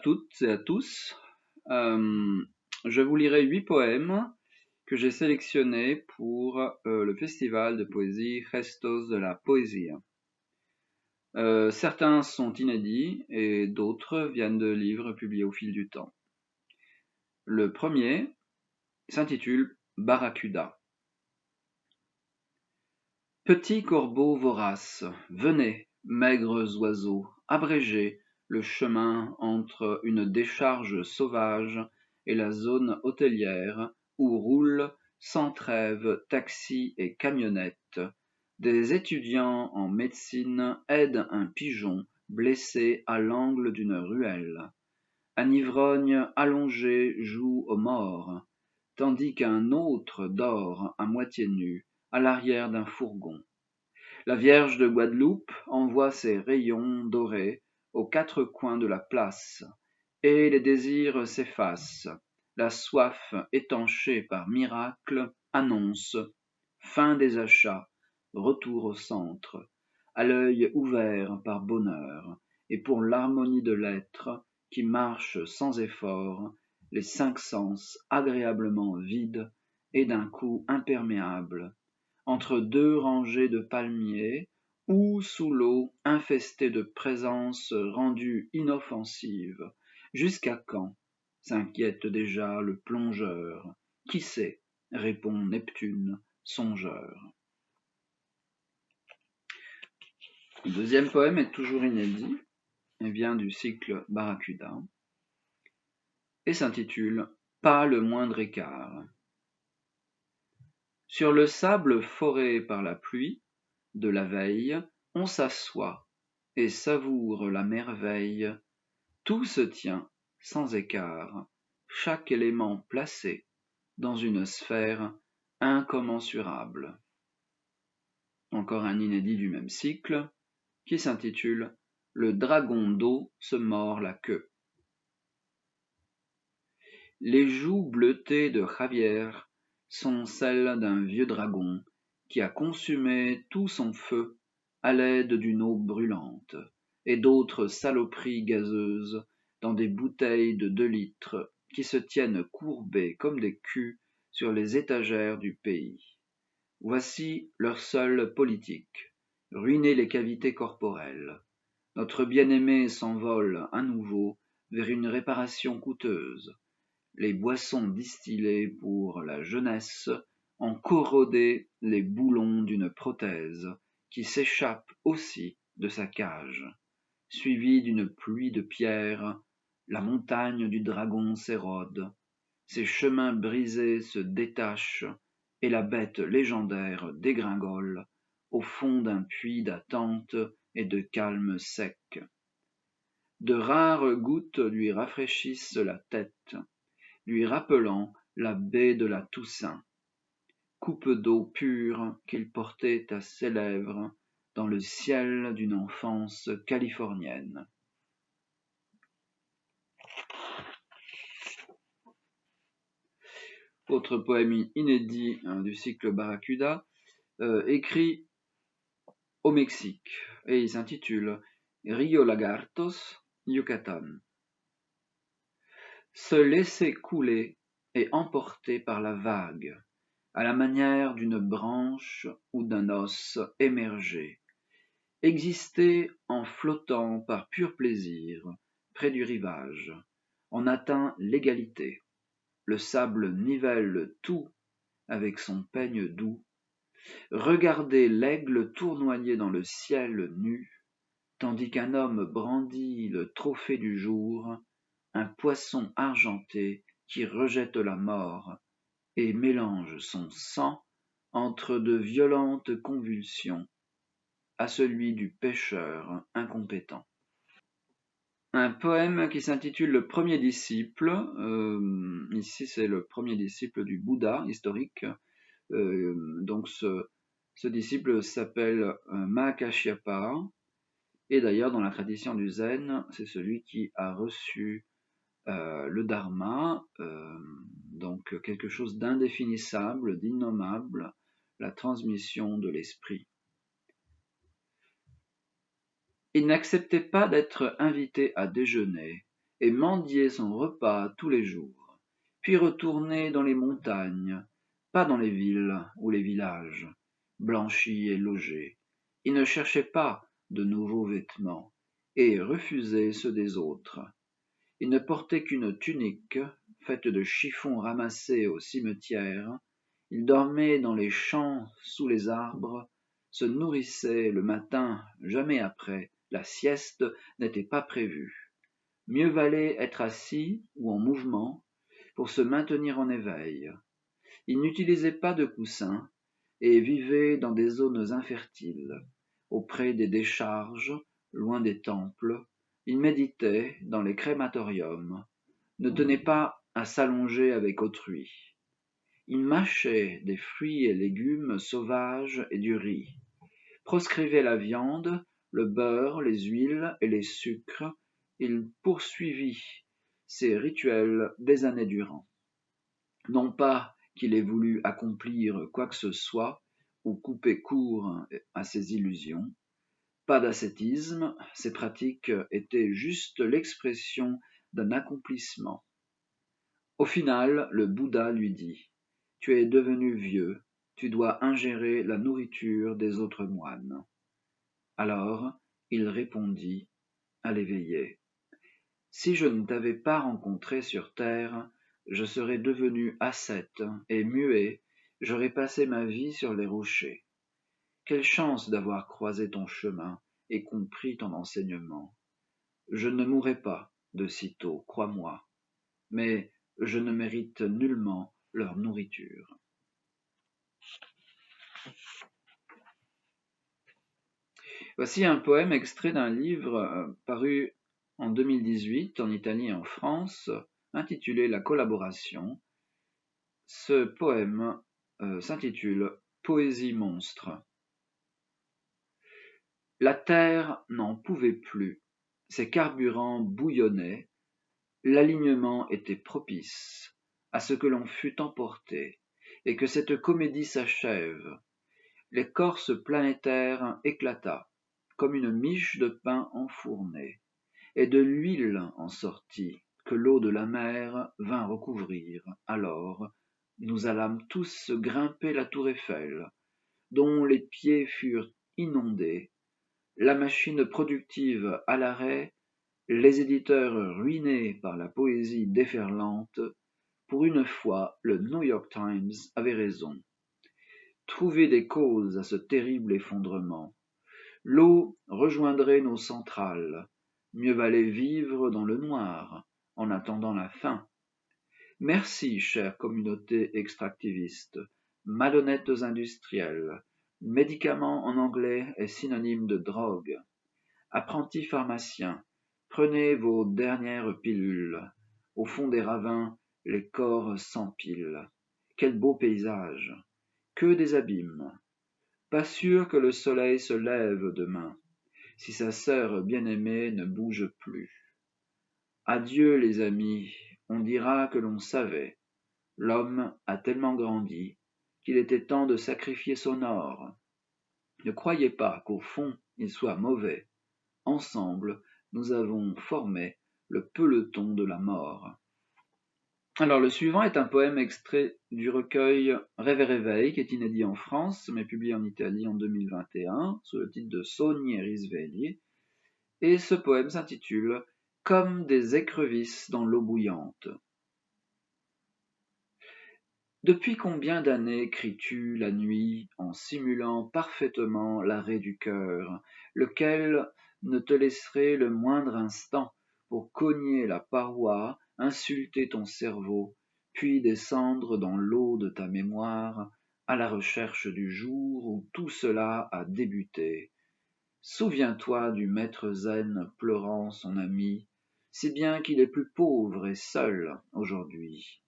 toutes et à tous. Je vous lirai 8 poèmes que j'ai sélectionnés pour le festival de poésie Gestos de la Poesia. Certains sont inédits et d'autres viennent de livres publiés au fil du temps. Le premier s'intitule Barracuda. Petits corbeaux voraces, venez, maigres oiseaux, abrégez le chemin entre une décharge sauvage et la zone hôtelière où roulent sans trêve taxis et camionnettes. Des étudiants en médecine aident un pigeon blessé à l'angle d'une ruelle. Un ivrogne allongé joue aux morts, tandis qu'un autre dort à moitié nu à l'arrière d'un fourgon. La Vierge de Guadeloupe envoie ses rayons dorés aux quatre coins de la place, et les désirs s'effacent. La soif étanchée par miracle annonce fin des achats, retour au centre, à l'œil ouvert par bonheur, et pour l'harmonie de l'être qui marche sans effort, les cinq sens agréablement vides et d'un coup imperméables, entre deux rangées de palmiers ou sous l'eau infestée de présences rendues inoffensives. Jusqu'à quand? S'inquiète déjà le plongeur. Qui sait? Répond Neptune, songeur. Le deuxième poème est toujours inédit et vient du cycle Barracuda et s'intitule Pas le moindre écart. Sur le sable foré par la pluie de la veille, on s'assoit et savoure la merveille. Tout se tient sans écart, chaque élément placé dans une sphère incommensurable. Encore un inédit du même cycle qui s'intitule Le dragon d'eau se mord la queue. Les joues bleutées de Javier sont celles d'un vieux dragon qui a consumé tout son feu à l'aide d'une eau brûlante et d'autres saloperies gazeuses dans des bouteilles de 2 litres qui se tiennent courbées comme des culs sur les étagères du pays. Voici leur seule politique, ruiner les cavités corporelles. Notre bien-aimé s'envole à nouveau vers une réparation coûteuse. Les boissons distillées pour la jeunesse ont corrodé les boulons d'une prothèse qui s'échappe aussi de sa cage. Suivie d'une pluie de pierres, la montagne du dragon s'érode. Ses chemins brisés se détachent et la bête légendaire dégringole au fond d'un puits d'attente et de calme sec. De rares gouttes lui rafraîchissent la tête, lui rappelant la baie de la Toussaint, coupe d'eau pure qu'il portait à ses lèvres dans le ciel d'une enfance californienne. Autre poème inédit du cycle Barracuda, écrit au Mexique, et il s'intitule Rio Lagartos, Yucatan. Se laisser couler et emporter par la vague, à la manière d'une branche ou d'un os émergé, exister en flottant par pur plaisir près du rivage, on atteint l'égalité, le sable nivelle tout avec son peigne doux, regarder l'aigle tournoyer dans le ciel nu, tandis qu'un homme brandit le trophée du jour, un poisson argenté qui rejette la mort et mélange son sang entre de violentes convulsions à celui du pêcheur incompétent. Un poème qui s'intitule Le premier disciple, ici c'est le premier disciple du Bouddha historique, donc ce disciple s'appelle Mahakashyapa, et d'ailleurs dans la tradition du Zen, c'est celui qui a reçu le Dharma, donc quelque chose d'indéfinissable, d'innommable, la transmission de l'esprit. Il n'acceptait pas d'être invité à déjeuner et mendier son repas tous les jours, puis retourner dans les montagnes, pas dans les villes ou les villages, blanchis et logés. Il ne cherchait pas de nouveaux vêtements et refusait ceux des autres. Il ne portait qu'une tunique faite de chiffons ramassés au cimetière. Il dormait dans les champs sous les arbres, se nourrissait le matin, jamais après. La sieste n'était pas prévue. Mieux valait être assis ou en mouvement pour se maintenir en éveil. Il n'utilisait pas de coussin et vivait dans des zones infertiles, auprès des décharges, loin des temples. Il méditait dans les crématoriums, ne tenait pas à s'allonger avec autrui. Il mâchait des fruits et légumes sauvages et du riz, proscrivait la viande, le beurre, les huiles et les sucres. Il poursuivit ses rituels des années durant. Non pas qu'il ait voulu accomplir quoi que ce soit ou couper court à ses illusions. Pas d'ascétisme, ses pratiques étaient juste l'expression d'un accomplissement. Au final, le Bouddha lui dit : « Tu es devenu vieux, tu dois ingérer la nourriture des autres moines. » Alors, il répondit à l'éveillé : « Si je ne t'avais pas rencontré sur terre, je serais devenu ascète et muet, j'aurais passé ma vie sur les rochers. Quelle chance d'avoir croisé ton chemin et compris ton enseignement. Je ne mourrai pas de sitôt, crois-moi, mais je ne mérite nullement leur nourriture. » Voici un poème extrait d'un livre paru en 2018 en Italie et en France, intitulé « La collaboration ». Ce poème s'intitule « Poésie monstre ». La terre n'en pouvait plus, ses carburants bouillonnaient, l'alignement était propice à ce que l'on fût emporté, et que cette comédie s'achève. L'écorce planétaire éclata, comme une miche de pain enfournée, et de l'huile en sortit, que l'eau de la mer vint recouvrir. Alors, nous allâmes tous grimper la tour Eiffel, dont les pieds furent inondés, la machine productive à l'arrêt, les éditeurs ruinés par la poésie déferlante. Pour une fois, le New York Times avait raison. Trouver des causes à ce terrible effondrement. L'eau rejoindrait nos centrales. Mieux valait vivre dans le noir, en attendant la fin. Merci, chère communauté extractiviste, malhonnêtes industriels. Médicament en anglais est synonyme de drogue. Apprentis pharmaciens, prenez vos dernières pilules. Au fond des ravins, les corps s'empilent. Quel beau paysage! Que des abîmes! Pas sûr que le soleil se lève demain, si sa sœur bien-aimée ne bouge plus. Adieu les amis, on dira que l'on savait. L'homme a tellement grandi qu'il était temps de sacrifier son or. Ne croyez pas qu'au fond il soit mauvais. Ensemble, nous avons formé le peloton de la mort. Alors, le suivant est un poème extrait du recueil Rêve et réveil, qui est inédit en France, mais publié en Italie en 2021, sous le titre de Sogni e risvegli. Et ce poème s'intitule Comme des écrevisses dans l'eau bouillante. Depuis combien d'années cries-tu la nuit en simulant parfaitement l'arrêt du cœur, lequel ne te laisserait le moindre instant pour cogner la paroi, insulter ton cerveau, puis descendre dans l'eau de ta mémoire à la recherche du jour où tout cela a débuté. Souviens-toi du maître zen pleurant son ami, si bien qu'il est plus pauvre et seul aujourd'hui.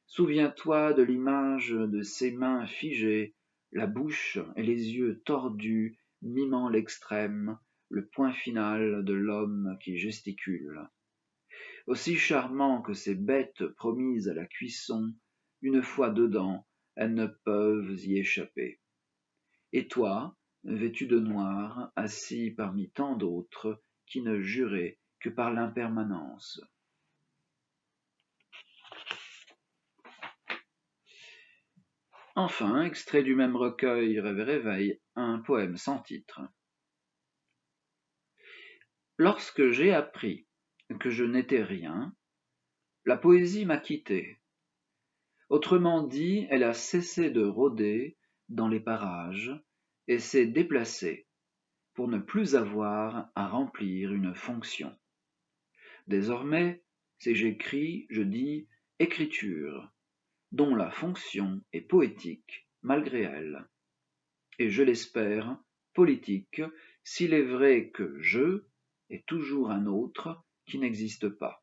Souviens-toi de l'image de ses mains figées, la bouche et les yeux tordus, mimant l'extrême, le point final de l'homme qui gesticule. Aussi charmant que ces bêtes promises à la cuisson, une fois dedans, elles ne peuvent y échapper. Et toi, vêtu de noir, assis parmi tant d'autres qui ne juraient que par l'impermanence. Enfin, extrait du même recueil Rêve et réveil, un poème sans titre. Lorsque j'ai appris que je n'étais rien, la poésie m'a quitté. Autrement dit, elle a cessé de rôder dans les parages et s'est déplacée pour ne plus avoir à remplir une fonction. Désormais, si j'écris, je dis écriture, dont la fonction est poétique malgré elle, et je l'espère, politique, s'il est vrai que je est toujours un autre qui n'existe pas.